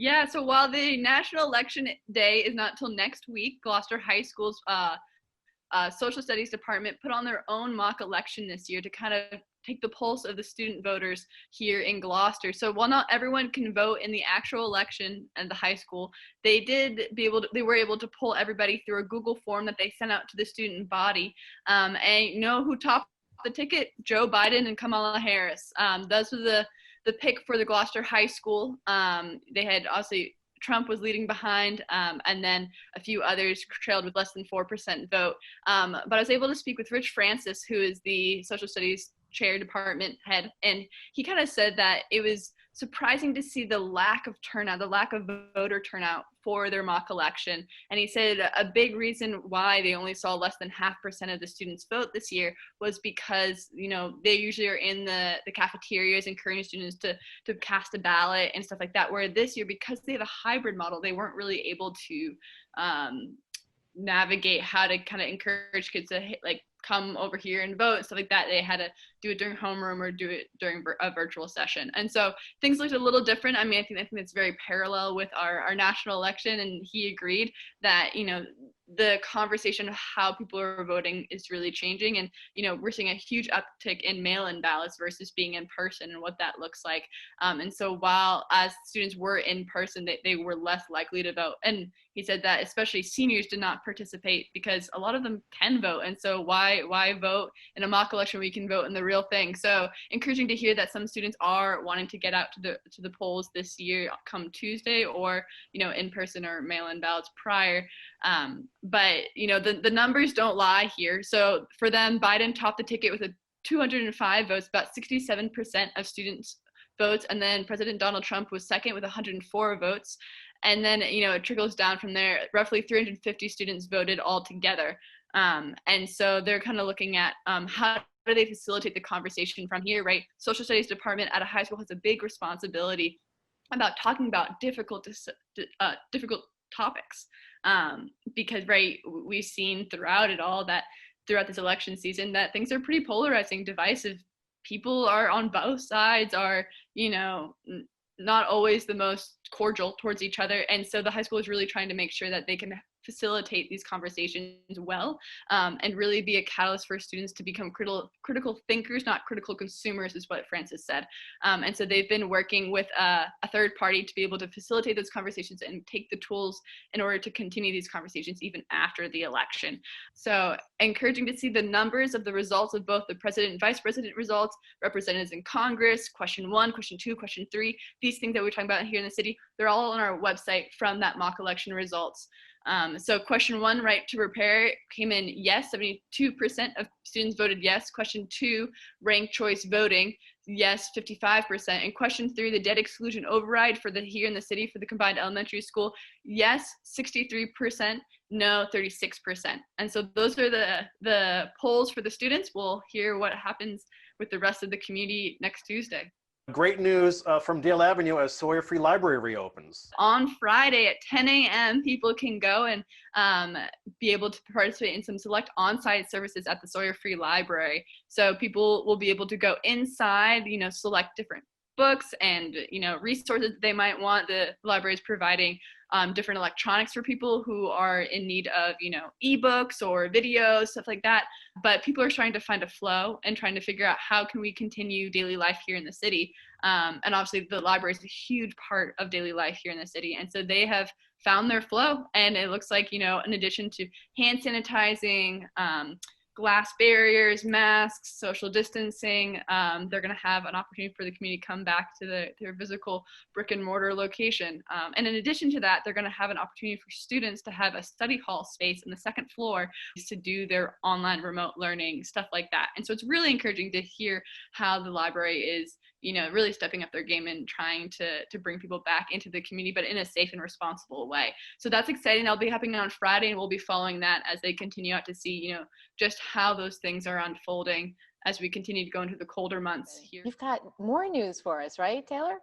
Yeah, so while the National Election Day is not till next week, Gloucester High School's Social Studies Department put on their own mock election this year to kind of take the pulse of the student voters here in Gloucester. So while not everyone can vote in the actual election at the high school, they were able to pull everybody through a Google form that they sent out to the student body. And you know who topped the ticket? Joe Biden and Kamala Harris. Those were the pick for the Gloucester High School. They had obviously Trump was leading behind, and then a few others trailed with less than 4% vote. But I was able to speak with Rich Francis, who is the social studies chair department head, and he kind of said that it was surprising to see the lack of turnout, the lack of voter turnout for their mock election. And he said a big reason why they only saw less than 0.5% of the students vote this year was because, you know, they usually are in the cafeterias encouraging students to cast a ballot and stuff like that. Where this year, because they have a hybrid model, they weren't really able to navigate how to kind of encourage kids to like come over here and vote and stuff like that. They had to do it during homeroom or do it during a virtual session. And so things looked a little different. I mean, I think it's very parallel with our national election. And he agreed that, you know, the conversation of how people are voting is really changing. And, you know, we're seeing a huge uptick in mail-in ballots versus being in person and what that looks like. And so while as students were in person, they were less likely to vote. And he said that especially seniors did not participate because a lot of them can vote. And so why vote in a mock election when we can vote in the real thing? So encouraging to hear that some students are wanting to get out to the polls this year come Tuesday, or, you know, in person or mail-in ballots prior. But, you know, the numbers don't lie here. So for them, Biden topped the ticket with 205 votes, about 67% of students' votes. And then President Donald Trump was second with 104 votes. And then, you know, it trickles down from there. Roughly 350 students voted altogether. And so they're kind of looking at how do they facilitate the conversation from here, right? Social studies department at a high school has a big responsibility about talking about difficult topics. Because, right, we've seen throughout this election season that things are pretty polarizing, divisive. People are on both sides, are, you know, not always the most cordial towards each other. And so the high school is really trying to make sure that they can facilitate these conversations well, and really be a catalyst for students to become critical thinkers, not critical consumers, is what Francis said. And so they've been working with a third party to be able to facilitate those conversations and take the tools in order to continue these conversations even after the election. So encouraging to see the numbers of the results of both the president and vice president results, representatives in Congress, question 1, question 2, question 3, these things that we're talking about here in the city, they're all on our website from that mock election results. So question 1, right to repair, came in yes, 72% of students voted yes. Question 2, ranked choice voting, yes, 55%. And question 3, the debt exclusion override for here in the city for the combined elementary school, yes, 63%, no, 36%. And so those are the polls for the students. We'll hear what happens with the rest of the community next Tuesday. Great news from Dale Avenue as Sawyer Free Library reopens. On Friday at 10 a.m., people can go and be able to participate in some select on-site services at the Sawyer Free Library. So people will be able to go inside, you know, select different books and, you know, resources they might want. The library is providing different electronics for people who are in need of, you know, ebooks or videos, stuff like that. But people are trying to find a flow and trying to figure out how can we continue daily life here in the city. And obviously the library is a huge part of daily life here in the city. And so they have found their flow. And it looks like, you know, in addition to hand sanitizing, glass barriers, masks, social distancing, they're going to have an opportunity for the community to come back to their physical brick and mortar location. And in addition to that, they're going to have an opportunity for students to have a study hall space in the second floor to do their online remote learning, stuff like that. And so it's really encouraging to hear how the library is, you know, really stepping up their game and trying to bring people back into the community, but in a safe and responsible way. So that's exciting. That'll be happening on Friday, and we'll be following that as they continue out to see, you know, just how those things are unfolding as we continue to go into the colder months here. You've got more news for us, right, Taylor?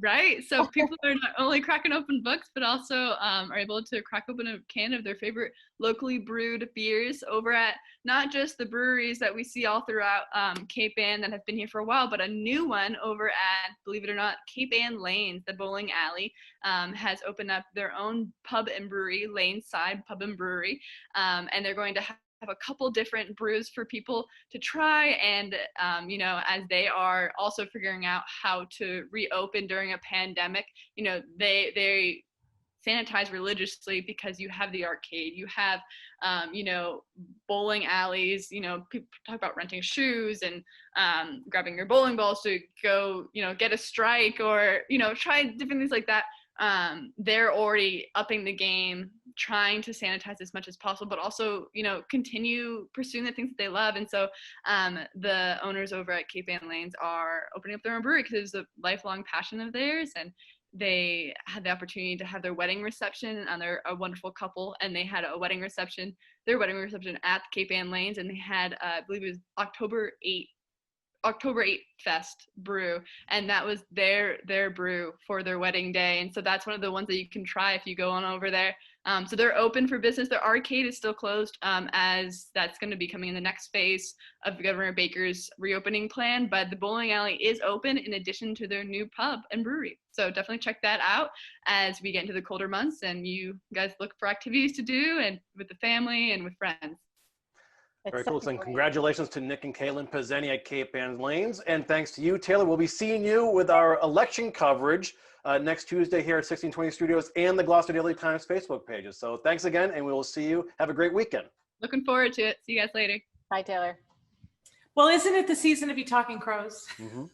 Right. So people are not only cracking open books, but also are able to crack open a can of their favorite locally brewed beers over at not just the breweries that we see all throughout Cape Ann that have been here for a while, but a new one over at, believe it or not, Cape Ann Lanes, the bowling alley, has opened up their own pub and brewery, Laneside Pub and Brewery, and they're going to have a couple different brews for people to try. And, as they are also figuring out how to reopen during a pandemic, they sanitize religiously because you have the arcade, you have, bowling alleys, people talk about renting shoes and grabbing your bowling balls to go, get a strike or, try different things like that. They're already upping the game, trying to sanitize as much as possible, but also, continue pursuing the things that they love. And so the owners over at Cape Ann Lanes are opening up their own brewery because it's a lifelong passion of theirs. And they had the opportunity to have their wedding reception, and they're a wonderful couple, and they had their wedding reception at Cape Ann Lanes, and they had, I believe it was October 8th Fest brew, and that was their brew for their wedding day. And so that's one of the ones that you can try if you go on over there. So they're open for business. Their arcade is still closed, as that's going to be coming in the next phase of Governor Baker's reopening plan, but the bowling alley is open in addition to their new pub and brewery. So definitely check that out as we get into the colder months and you guys look for activities to do and with the family and with friends. Very cool. And congratulations to Nick and Caitlin Pizzeni at Cape Ann Lanes. And thanks to you, Taylor. We'll be seeing you with our election coverage next Tuesday here at 1620 Studios and the Gloucester Daily Times Facebook pages. So thanks again, and we will see you. Have a great weekend. Looking forward to it. See you guys later. Bye, Taylor. Well, isn't it the season of you talking crows? Mm-hmm.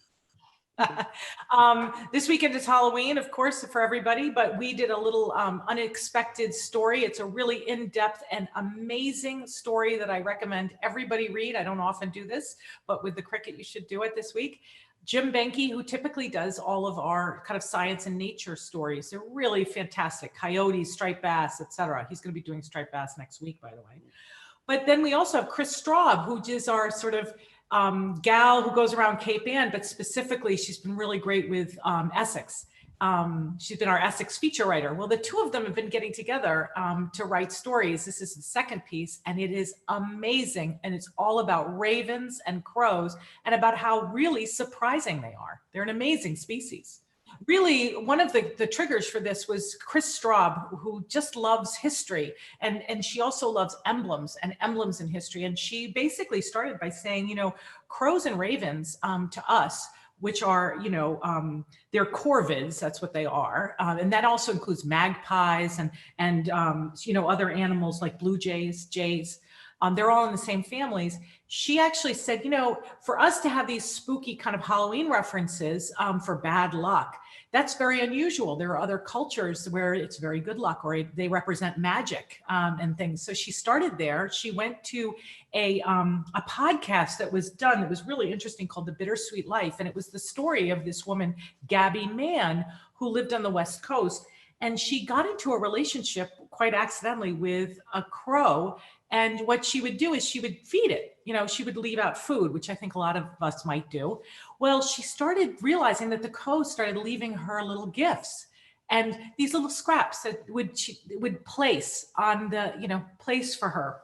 This weekend is Halloween, of course, for everybody, but we did a little unexpected story. It's a really in-depth and amazing story that I recommend everybody read. I don't often do this, but with the cricket, you should do it this week. Jim Benke, who typically does all of our kind of science and nature stories. They're really fantastic. Coyotes, striped bass, etc. He's going to be doing striped bass next week, by the way. But then we also have Chris Straub, who is our sort of gal who goes around Cape Ann, but specifically she's been really great with Essex. She's been our Essex feature writer. Well, the two of them have been getting together to write stories. This is the second piece, and it is amazing. And it's all about ravens and crows and about how really surprising they are. They're an amazing species. Really, one of the triggers for this was Chris Straub, who just loves history. And she also loves emblems in history. And she basically started by saying, crows and ravens to us, which are, they're corvids, that's what they are. And that also includes magpies and other animals like blue jays. They're all in the same families. She actually said, for us to have these spooky kind of Halloween references for bad luck, that's very unusual. There are other cultures where it's very good luck or they represent magic and things. So she started there. She went to a podcast that was done that was really interesting called The Bittersweet Life. And it was the story of this woman, Gabby Mann, who lived on the West Coast. And she got into a relationship quite accidentally with a crow. And what she would do is she would feed it. She would leave out food, which I think a lot of us might do. Well, she started realizing that the crow started leaving her little gifts and these little scraps that she would place on the, place for her.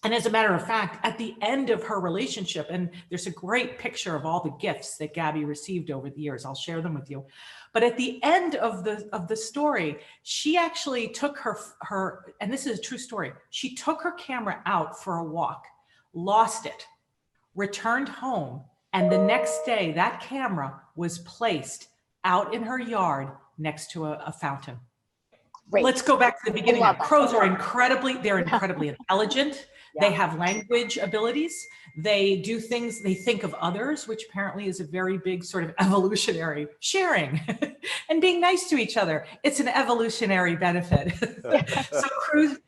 And as a matter of fact, at the end of her relationship, and there's a great picture of all the gifts that Gabby received over the years. I'll share them with you. But at the end of the story, she actually took her, and this is a true story. She took her camera out for a walk, lost it, returned home. And the next day that camera was placed out in her yard next to a fountain. Great. Let's go back to the beginning. Crows are incredibly intelligent. Yeah. They have language abilities. They do things, they think of others, which apparently is a very big sort of evolutionary sharing and being nice to each other. It's an evolutionary benefit. So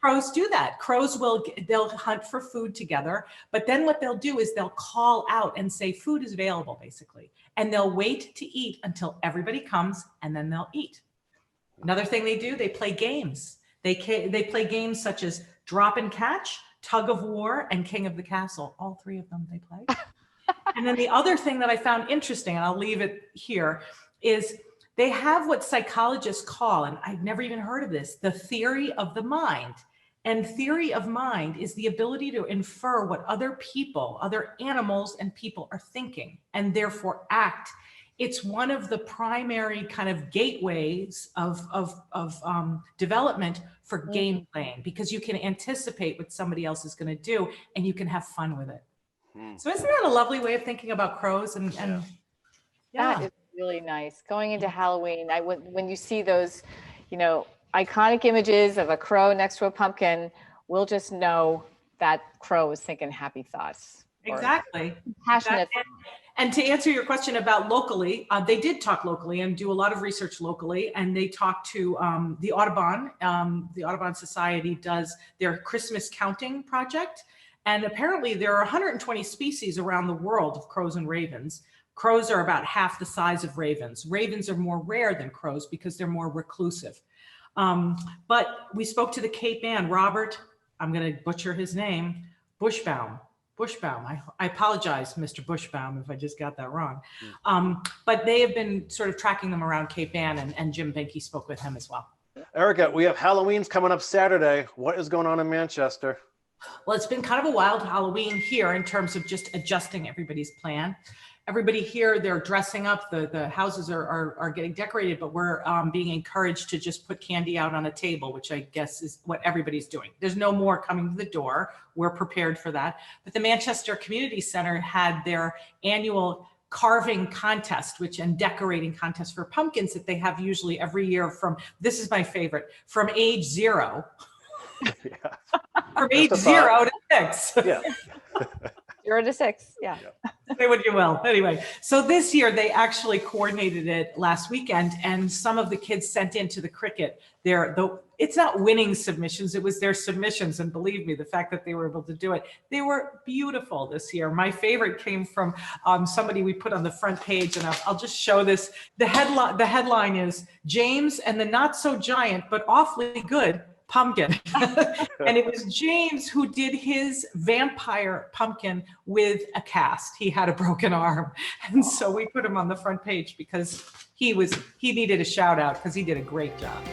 crows do that. Crows they'll hunt for food together, but then what they'll do is they'll call out and say food is available basically. And they'll wait to eat until everybody comes and then they'll eat. Another thing they do, they play games. They play games such as drop and catch, tug of war, and king of the castle. All three of them they play. And then the other thing that I found interesting, and I'll leave it here, is They have what psychologists call, and I've never even heard of this, the theory of the mind. And theory of mind is the ability to infer what other people, other animals and people are thinking, and therefore act. It's one of the primary kind of gateways of development for game playing, because you can anticipate what somebody else is going to do and you can have fun with it. So isn't that a lovely way of thinking about crows? And That is really nice. Going into Halloween, when you see those, iconic images of a crow next to a pumpkin, we'll just know that crow is thinking happy thoughts. Exactly. Passionate. And to answer your question about locally, they did talk locally and do a lot of research locally. And they talked to the Audubon. The Audubon Society does their Christmas counting project. And apparently there are 120 species around the world of crows and ravens. Crows are about half the size of ravens. Ravens are more rare than crows because they're more reclusive. But we spoke to the Cape Ann, Robert, I'm going to butcher his name, Bushbaum. I apologize, Mr. Bushbaum, if I just got that wrong. But they have been sort of tracking them around Cape Ann, and Jim Benke spoke with him as well. Erika, we have Halloween's coming up Saturday. What is going on in Manchester? Well, it's been kind of a wild Halloween here in terms of just adjusting everybody's plan. Everybody here, they're dressing up. The houses are getting decorated, but we're being encouraged to just put candy out on a table, which I guess is what everybody's doing. There's no more coming to the door. We're prepared for that. But the Manchester Community Center had their annual carving contest, and decorating contest for pumpkins that they have usually every year from, this is my favorite, from age 0. From age 0 to 6. Yeah. 0 to 6. Yeah. Say what you will. Anyway, so this year they actually coordinated it last weekend, and some of the kids sent into the cricket it's not winning submissions, it was their submissions. And believe me, the fact that they were able to do it, they were beautiful this year. My favorite came from somebody we put on the front page, and I'll just show this. The headline is James and the Not So Giant But Awfully Good Pumpkin. And it was James who did his vampire pumpkin with a cast. He had a broken arm. And so we put him on the front page because he needed a shout out because he did a great job.